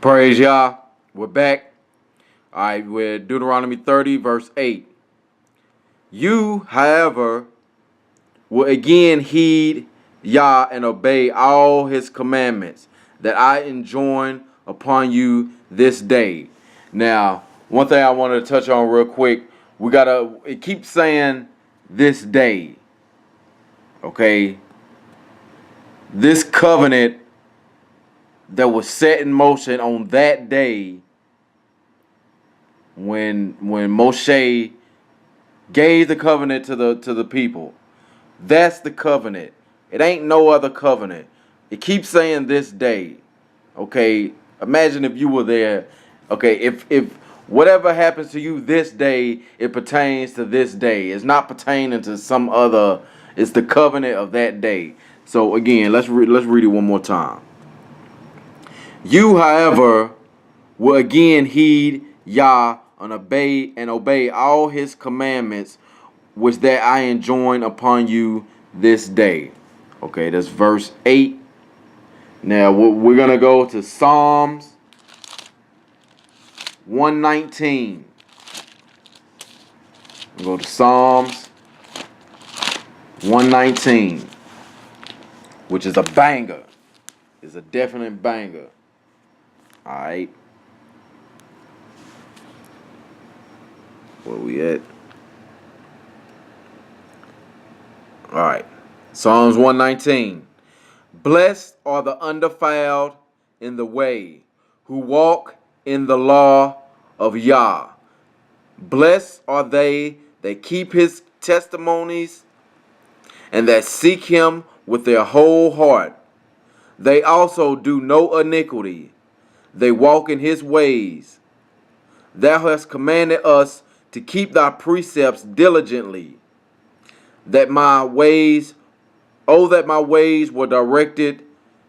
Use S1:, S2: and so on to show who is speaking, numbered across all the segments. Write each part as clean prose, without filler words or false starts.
S1: Praise Yah. We're back. All right, we're Deuteronomy 30, verse 8. You, however, will again heed Yah and obey all his commandments that I enjoin upon you this day. Now, one thing I wanted to touch on real quick, it keeps saying this day. Okay? This covenant that was set in motion on that day when Moshe gave the covenant to the people. That's the covenant. It ain't no other covenant. It keeps saying this day. Okay, imagine if you were there. Okay, if whatever happens to you this day, it pertains to this day. It's not pertaining to some other. It's the covenant of that day. So again, let's read it one more time. You, however, will again heed Yah and obey all his commandments, which that I enjoin upon you this day. Okay, that's verse 8. Now we're gonna go to Psalms 119. We'll go to Psalms 119, which is a banger. It's a definite banger. All right. Where we at? All right. Psalms 119. Blessed are the undefiled in the way, who walk in the law of Yah. Blessed are they that keep his testimonies and that seek him with their whole heart. They also do no iniquity. They walk in his ways. Thou hast commanded us to keep thy precepts diligently, that my ways were directed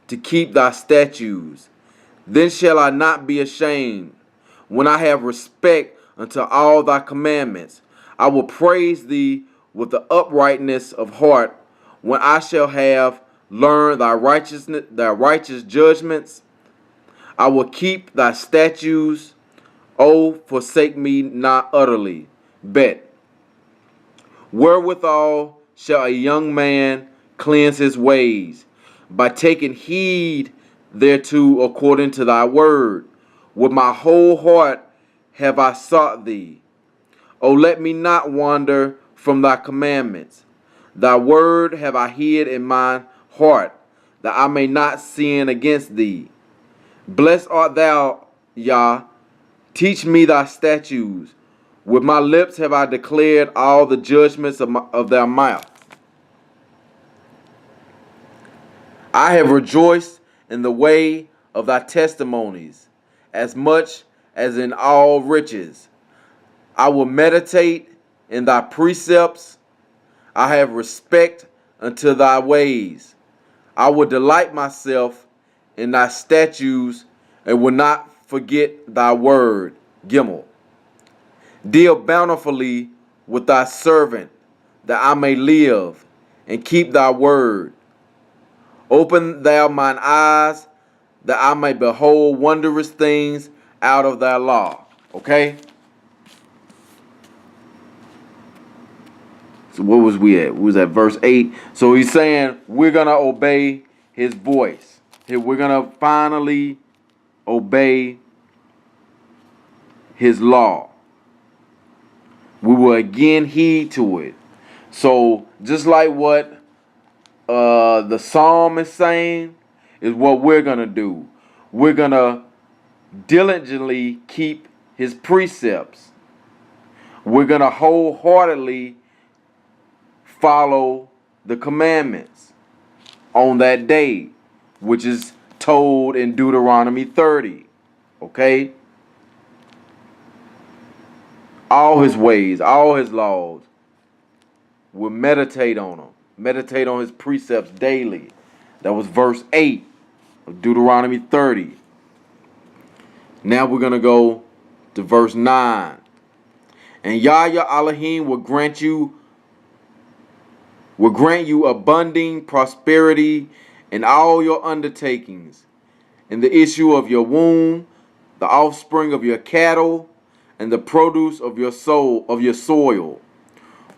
S1: to keep thy statutes. Then shall I not be ashamed, when I have respect unto all thy commandments. I will praise thee with the uprightness of heart, when I shall have learned thy righteous judgments. I will keep thy statutes. Oh, forsake me not utterly. Bet. Wherewithal shall a young man cleanse his ways? By taking heed thereto according to thy word. With my whole heart have I sought thee. O let me not wander from thy commandments. Thy word have I hid in mine heart, that I may not sin against thee. Blessed art thou, Yah. Teach me thy statutes. With my lips have I declared all the judgments of thy mouth. I have rejoiced in the way of thy testimonies, as much as in all riches. I will meditate in thy precepts. I have respect unto thy ways. I will delight myself in thy statutes, and will not forget thy word. Gimel. Deal bountifully with thy servant, that I may live, and keep thy word. Open thou mine eyes, that I may behold wondrous things out of thy law. Okay? So where was we at? We was at verse 8. So he's saying we're going to obey his voice. We're going to finally obey his law. We will again heed to it. So just like what the psalm is saying, is what we're going to do. We're going to diligently keep his precepts. We're going to wholeheartedly follow the commandments on that day, which is told in Deuteronomy 30. Okay? All his ways, all his laws. We'll meditate on them. Meditate on his precepts daily. That was verse 8 of Deuteronomy 30. Now we're going to go to verse 9. And Yah Elohim will grant you abundant prosperity in all your undertakings, in the issue of your womb, the offspring of your cattle, and the produce of your soil.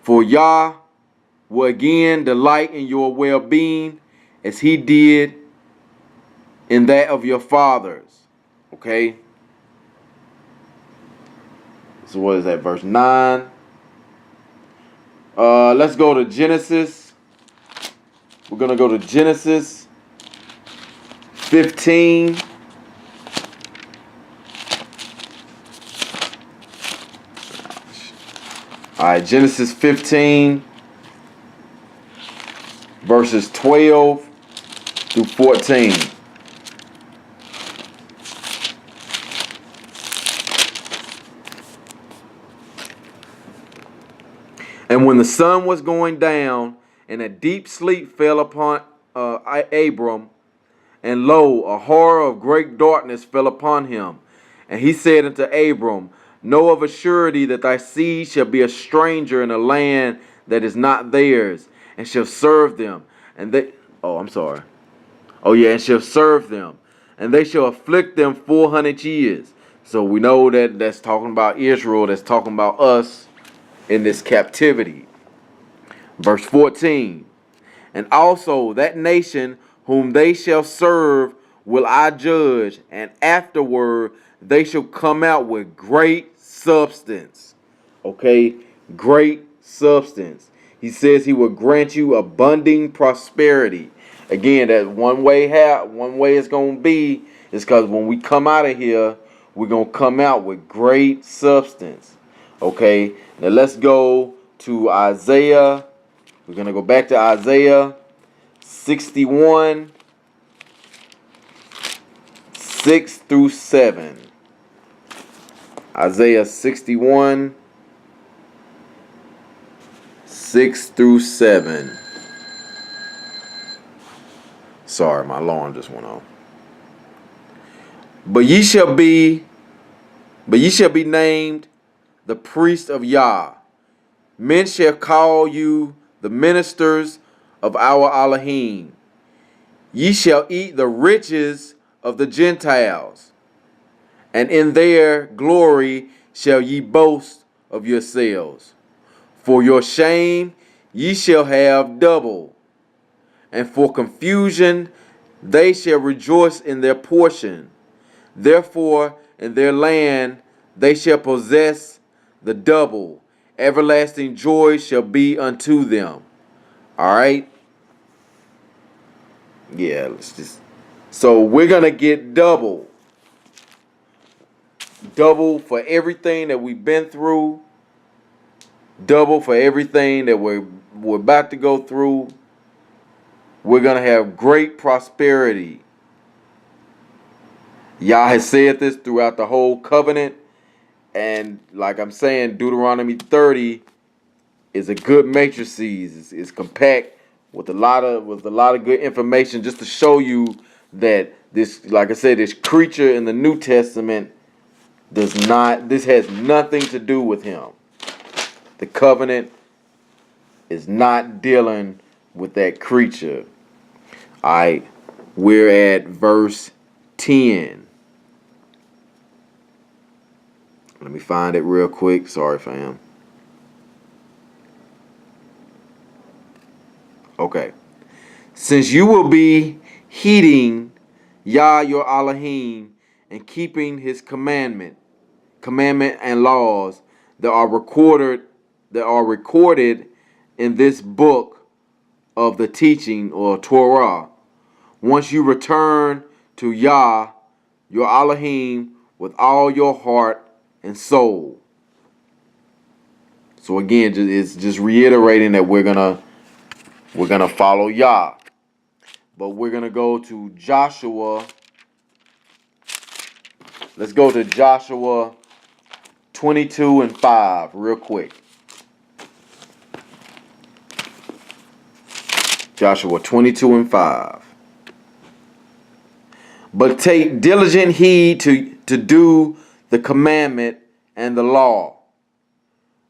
S1: For Yah will again delight in your well-being as he did in that of your fathers. Okay? So what is that, verse 9? Let's go to Genesis. We're going to go to Genesis 15. All right, Genesis 15, verses 12 through 14. And when the sun was going down, and a deep sleep fell upon Abram, and lo, a horror of great darkness fell upon him. And he said unto Abram, know of a surety that thy seed shall be a stranger in a land that is not theirs, and shall serve them. And they, and shall serve them, and they shall afflict them 400 years. So we know that that's talking about Israel, that's talking about us in this captivity. Verse 14, and also that nation whom they shall serve will I judge, and afterward they shall come out with great substance. Okay, great substance. He says he will grant you abundant prosperity. Again, that one way it's going to be is because when we come out of here, we're going to come out with great substance. Okay, now let's go to Isaiah. We're going to go back to Isaiah 61, 6 through 7. Isaiah 61, 6 through 7. Sorry, my alarm just went off. But ye shall be named the priest of Yah. Men shall call you the ministers of our Elohim. Ye shall eat the riches of the Gentiles, and in their glory shall ye boast of yourselves. For your shame ye shall have double, and for confusion they shall rejoice in their portion. Therefore in their land they shall possess the double. Everlasting joy shall be unto them. All right. Yeah, so we're going to get double. Double for everything that we've been through. Double for everything that we're about to go through. We're going to have great prosperity. Yah has said this throughout the whole covenant. And like I'm saying, Deuteronomy 30 is a good matrices. It's compact with a lot of good information, just to show you that this, like I said, this creature in the New Testament this has nothing to do with him. The covenant is not dealing with that creature. All right, we're at verse 10. Let me find it real quick. Sorry, fam. Okay. Since you will be heeding Yah your Elohim and keeping his commandment and laws that are recorded in this book of the teaching or Torah, once you return to Yah your Elohim with all your heart and soul. So again, it's just reiterating that we're gonna follow Yah. But we're gonna go to Joshua. Let's go to Joshua 22 and 5 real quick. Joshua 22 and 5. But take diligent heed to do the commandment and the law,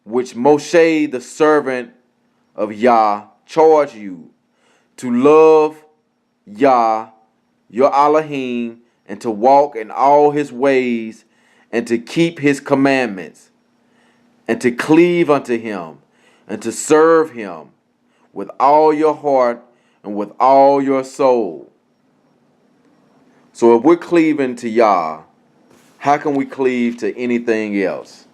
S1: which Moshe the servant of Yah charged you, to love Yah your Elohim, and to walk in all his ways, and to keep his commandments, and to cleave unto him, and to serve him with all your heart and with all your soul. So if we're cleaving to Yah, how can we cleave to anything else?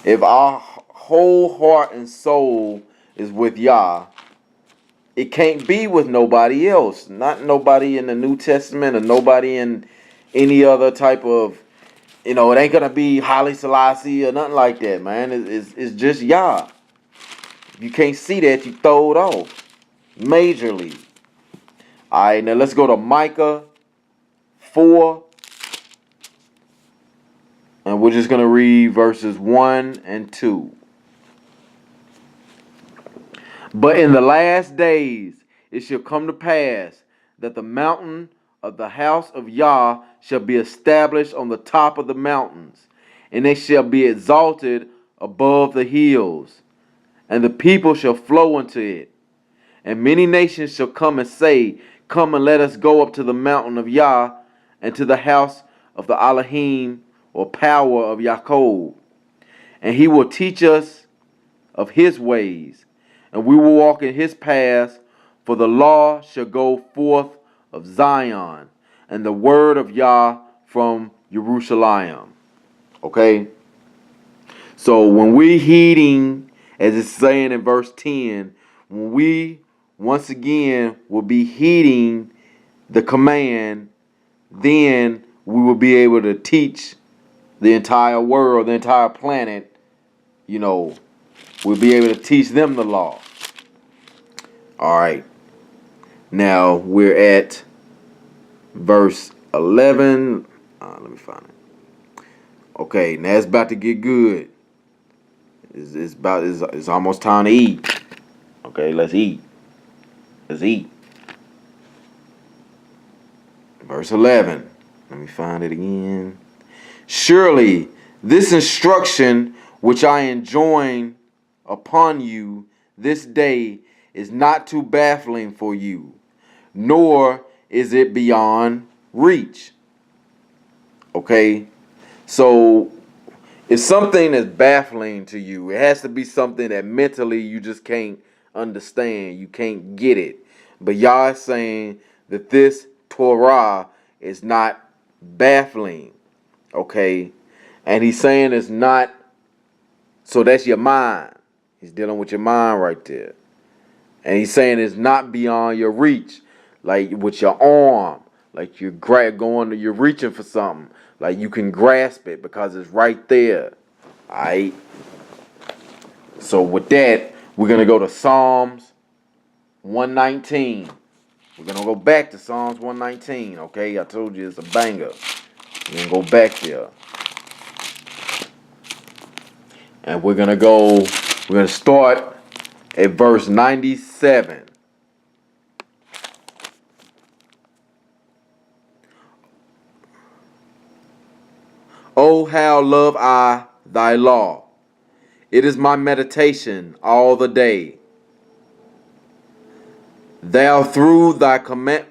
S1: If our whole heart and soul is with Yah, it can't be with nobody else. Not nobody in the New Testament or nobody in any other type of, it ain't going to be Haile Selassie or nothing like that, man. It's just Yah. If you can't see that, you throw it off majorly. All right, now let's go to Micah 4. And we're just going to read verses 1 and 2. But in the last days it shall come to pass that the mountain of the house of Yah shall be established on the top of the mountains, and they shall be exalted above the hills, and the people shall flow unto it. And many nations shall come and say, Come and let us go up to the mountain of Yah, and to the house of the Elohim, or power of Yaakov. And he will teach us of his ways, and we will walk in his paths. For the law shall go forth of Zion, and the word of Yah from Jerusalem. Okay? So when we heeding, as it's saying in verse 10, when we once again will be heeding the command, then we will be able to teach the entire world, the entire planet, we'll be able to teach them the law. All right. Now we're at verse 11. Let me find it. Okay, now it's about to get good. It's almost time to eat. Okay, let's eat. Let's eat. Verse 11. Let me find it again. Surely this instruction which I enjoin upon you this day is not too baffling for you, nor is it beyond reach. Okay? So if something is baffling to you, it has to be something that mentally you just can't understand. You can't get it. But Yah is saying that this Torah is not baffling. Okay? And he's saying it's not, so that's your mind. He's dealing with your mind right there. And he's saying it's not beyond your reach. Like with your arm. Like you're reaching for something. Like you can grasp it because it's right there. Alright? So with that, we're going to go to Psalms 119. We're going to go back to Psalms 119. Okay? I told you it's a banger. We're going to go back there. And we're going to start at verse 97. Oh, how love I thy law. It is my meditation all the day. Thou through thy commandments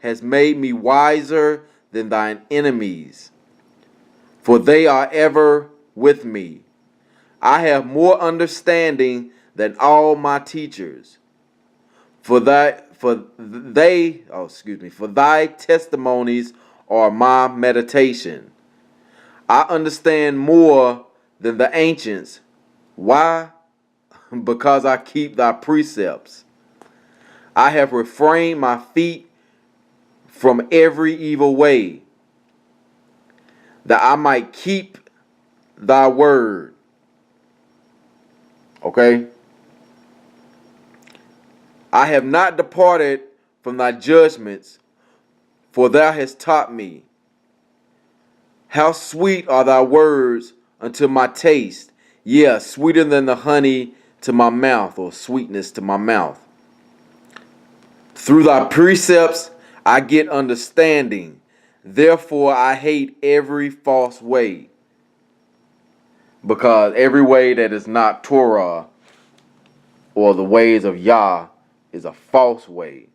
S1: has made me wiser than thine enemies, for they are ever with me. I have more understanding than all my teachers. For thy testimonies are my meditation. I understand more than the ancients. Why? Because I keep thy precepts. I have refrained my feet from every evil way, that I might keep thy word. Okay? I have not departed from thy judgments, for thou hast taught me. How sweet are thy words unto my taste, sweeter than the honey to my mouth, or sweetness to my mouth. Through thy precepts I get understanding, therefore I hate every false way. Because every way that is not Torah, or the ways of Yah, is a false way.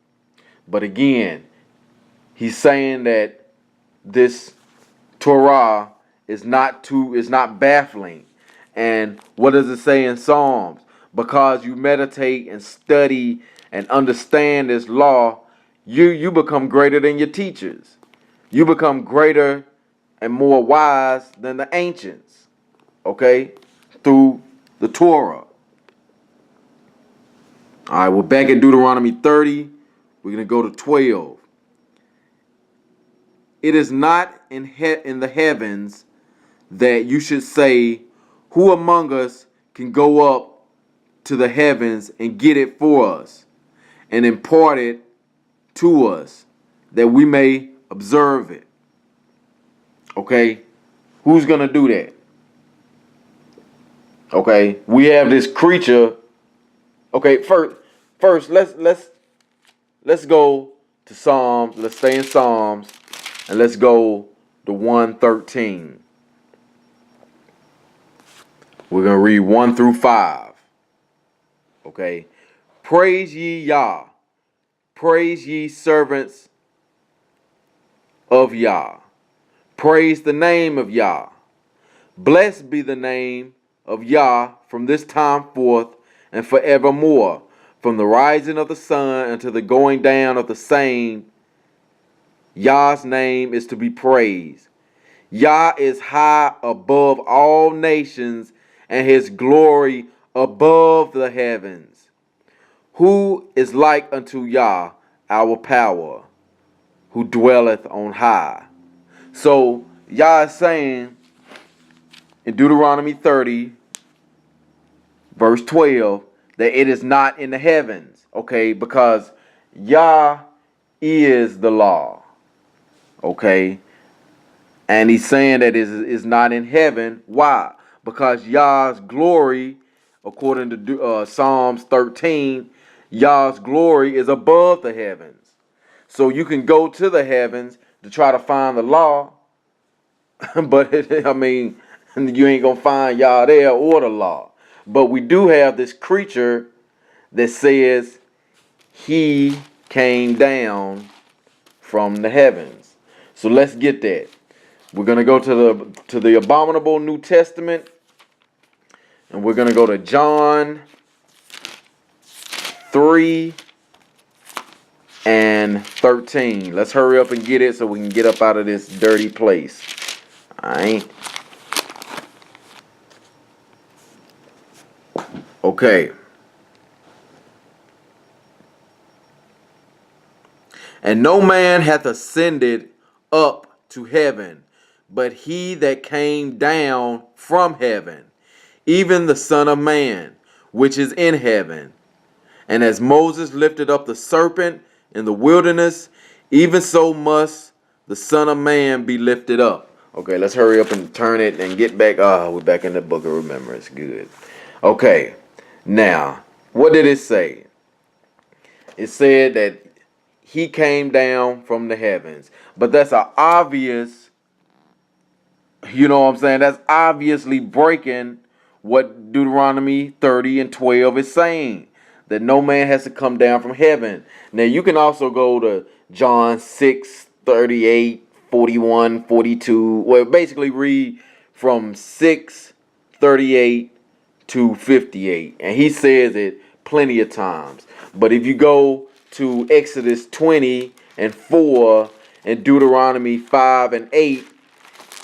S1: But again, he's saying that this Torah is not baffling. And what does it say in Psalms? Because you meditate and study and understand this law, you become greater than your teachers. You become greater and more wise than the ancients. Okay? Through the Torah. All right, we're back at Deuteronomy 30. We're going to go to 12. It is not in the heavens that you should say, who among us can go up to the heavens and get it for us and impart it to us that we may observe it. Okay? Who's going to do that? Okay? We have this creature. Okay, first let's go to Psalms. Let's stay in Psalms and let's go to 113. We're going to read 1 through 5. Okay? Praise ye Yah. Praise ye servants of Yah. Praise the name of Yah. Blessed be the name of Yah from this time forth and forevermore. From the rising of the sun until the going down of the same, Yah's name is to be praised. Yah is high above all nations, and his glory above the heavens. Who is like unto Yah, our power, who dwelleth on high? So Yah is saying in Deuteronomy 30, verse 12, that it is not in the heavens, okay, because Yah is the law, okay, and he's saying that it is not in heaven. Why? Because Yah's glory, according to Psalms 13, Yah's glory is above the heavens. So you can go to the heavens to try to find the law, but you ain't going to find Yah there or the law. But we do have this creature that says he came down from the heavens. So let's get that. We're going to go to the abominable New Testament, and we're going to go to John 3 and 13. Let's hurry up and get it so we can get up out of this dirty place. All right. Okay. And no man hath ascended up to heaven, but he that came down from heaven, even the Son of Man, which is in heaven. And as Moses lifted up the serpent in the wilderness, even so must the Son of Man be lifted up. Okay, let's hurry up and turn it and get back. We're back in the book of remembrance. Good. Okay, now, what did it say? It said that he came down from the heavens. But that's an obvious, that's obviously breaking what Deuteronomy 30 and 12 is saying. That no man has to come down from heaven. Now you can also go to John 6, 38, 41, 42. Well, basically read from 6, 38 to 58. And he says it plenty of times. But if you go to Exodus 20 and 4 and Deuteronomy 5 and 8,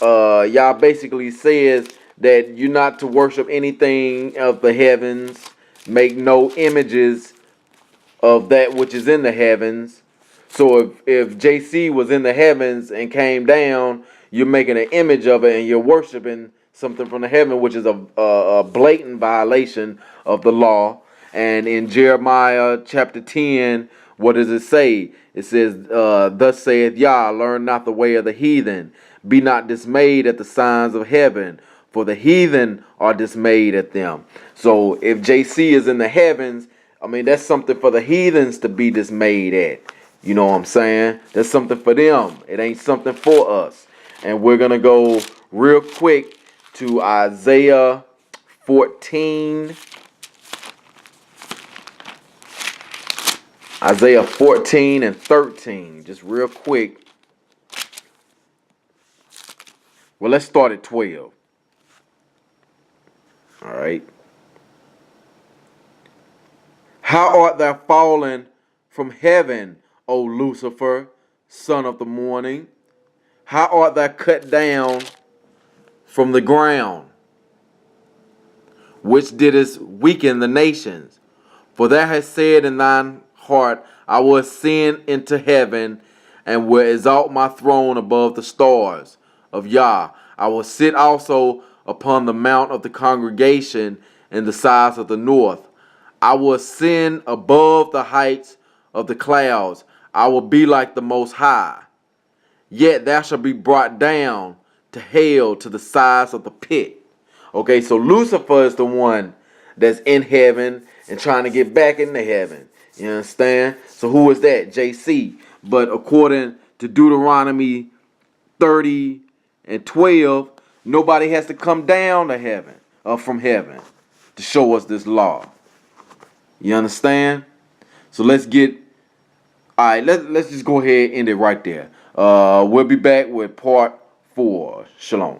S1: Yah basically says that you're not to worship anything of the heavens, make no images of that which is in the heavens. So if JC was in the heavens and came down, you're making an image of it and you're worshiping something from the heaven, which is a blatant violation of the law. And in Jeremiah chapter 10, what does it say? It says, thus saith Yah, learn not the way of the heathen. Be not dismayed at the signs of heaven, for the heathen are dismayed at them. So if JC is in the heavens, that's something for the heathens to be dismayed at. You know what I'm saying? That's something for them. It ain't something for us. And we're going to go real quick to Isaiah 14. Isaiah 14 and 13, just real quick. Well, let's start at 12. All right. How art thou fallen from heaven, O Lucifer, son of the morning? How art thou cut down from the ground, which didst weaken the nations? For thou hast said in thine heart, I will ascend into heaven, and will exalt my throne above the stars of YAHH. I will sit also upon the mount of the congregation in the sides of the north. I will ascend above the heights of the clouds. I will be like the Most High. Yet thou shalt be brought down to hell, to the sides of the pit. Okay, so Lucifer is the one that's in heaven and trying to get back into heaven. You understand? So who is that? JC. But according to Deuteronomy 30 and 12, nobody has to come down to heaven or from heaven to show us this law. You understand? So let's get, all right, let's just go ahead and end it right there. We'll be back with part 4. Shalom.